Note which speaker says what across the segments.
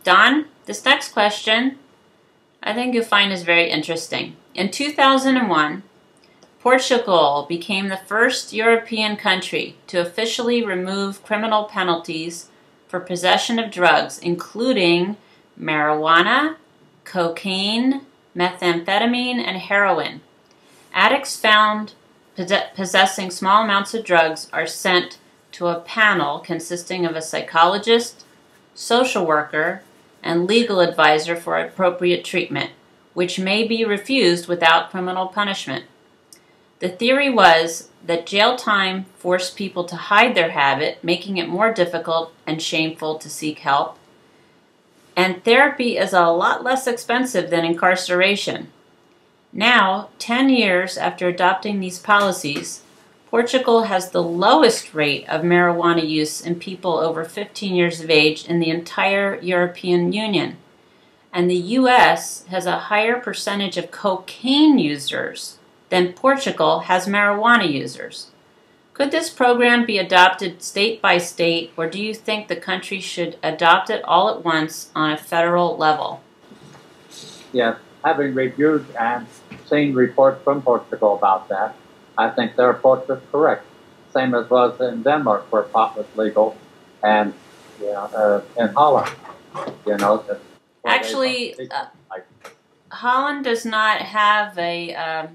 Speaker 1: Don, this next question I think you'll find is very interesting. In 2001, Portugal became the first European country to officially remove criminal penalties for possession of drugs, including marijuana, cocaine, methamphetamine, and heroin. Addicts found possessing small amounts of drugs are sent to a panel consisting of a psychologist, social worker, and legal advisor for appropriate treatment, which may be refused without criminal punishment. The theory was that jail time forced people to hide their habit, making it more difficult and shameful to seek help. And therapy is a lot less expensive than incarceration. Now, 10 years after adopting these policies, Portugal has the lowest rate of marijuana use in people over 15 years of age in the entire European Union. And the U.S. has a higher percentage of cocaine users than Portugal has marijuana users. Could this program be adopted state by state, or do you think the country should adopt it all at once on a federal level?
Speaker 2: Yes, having reviewed and seen reports from Portugal about that, I think their approach is correct. Same as was in Denmark, where pot was legal, and in Holland,
Speaker 1: Actually, Holland does not have a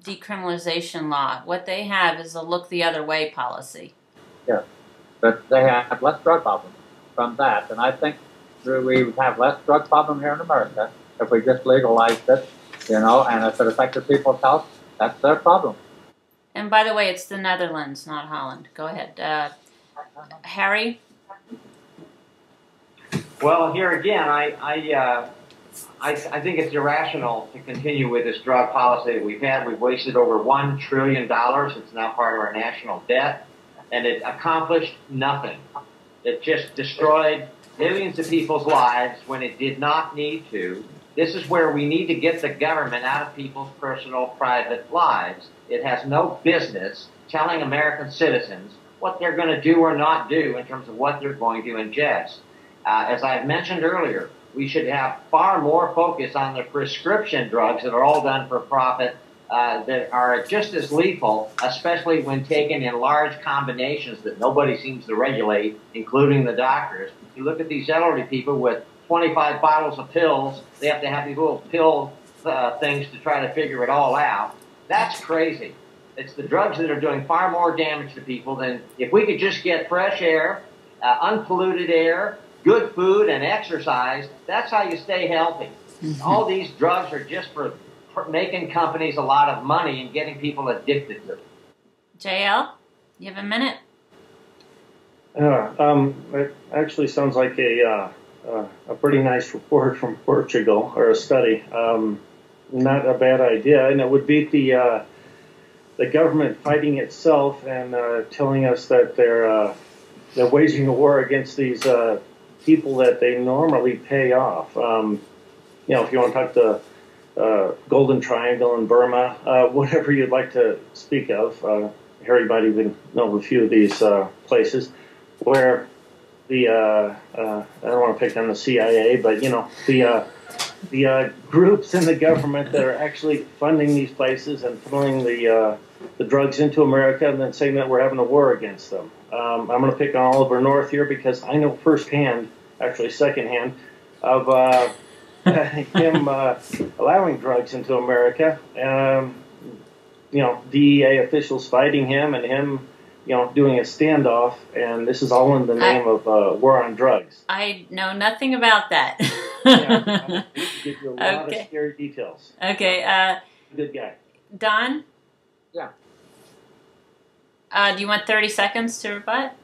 Speaker 1: decriminalization law. What they have is a look the other way policy.
Speaker 2: Yes, but they have less drug problems from that, and I think we would have less drug problem here in America if we just legalized it, and if it affected people's health, that's their problem.
Speaker 1: And by the way, it's the Netherlands, not Holland. Go ahead. Harry?
Speaker 3: Well, here again, I think it's irrational to continue with this drug policy that we've had. We've wasted over $1 trillion. It's now part of our national debt. And it accomplished nothing. It just destroyed millions of people's lives when it did not need to. This is where we need to get the government out of people's personal, private lives. It has no business telling American citizens what they're going to do or not do in terms of what they're going to ingest. As I've mentioned earlier, we should have far more focus on the prescription drugs that are all done for profit that are just as lethal, especially when taken in large combinations that nobody seems to regulate, including the doctors. You look at these elderly people with 25 bottles of pills. They have to have these little pill things to try to figure it all out. That's crazy. It's the drugs that are doing far more damage to people than if we could just get fresh air, unpolluted air, good food, and exercise. That's how you stay healthy. Mm-hmm. All these drugs are just for making companies a lot of money and getting people addicted to them.
Speaker 1: JL, you have a minute?
Speaker 4: It actually sounds like a pretty nice report from Portugal, or a study. Not a bad idea, and it would beat the government fighting itself and telling us that they're waging a war against these people that they normally pay off. If you want to talk to Golden Triangle in Burma, whatever you'd like to speak of, Harry might even know a few of these places where the I don't want to pick on the CIA, but the groups in the government that are actually funding these places and funneling the drugs into America and then saying that we're having a war against them. I'm going to pick on Oliver North here because I know firsthand, actually secondhand, of him allowing drugs into America. DEA officials fighting him and him doing a standoff, and this is all in the name of war on drugs.
Speaker 1: I know nothing about that.
Speaker 4: Yeah, I give you a lot of scary details.
Speaker 1: Okay.
Speaker 4: Good guy.
Speaker 1: Don?
Speaker 2: Yeah.
Speaker 1: Do you want 30 seconds to rebut?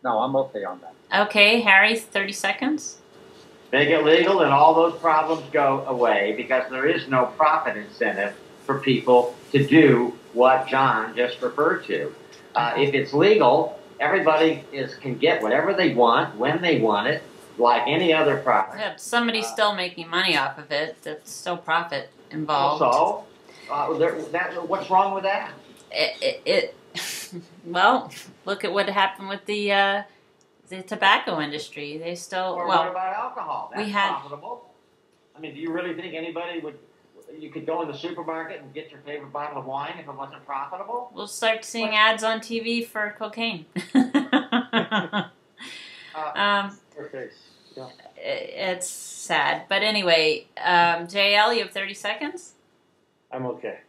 Speaker 2: No, I'm okay on that.
Speaker 1: Okay, Harry, 30 seconds.
Speaker 3: Make it legal and all those problems go away because there is no profit incentive for people to do what John just referred to. If it's legal, everybody can get whatever they want, when they want it, like any other product.
Speaker 1: Yeah, somebody's still making money off of it. There's still profit involved.
Speaker 3: So, what's wrong with that?
Speaker 1: Well, look at what happened with the the tobacco industry. They still,
Speaker 3: Or
Speaker 1: well,
Speaker 3: what about alcohol? That's
Speaker 1: we had-
Speaker 3: profitable. I mean, do you really think anybody would? You could go in the supermarket and get your favorite bottle of wine if it wasn't profitable?
Speaker 1: we'll start seeing ads on TV for cocaine.
Speaker 4: Okay. Yeah.
Speaker 1: It's sad. But anyway, JL, you have 30 seconds?
Speaker 4: I'm okay.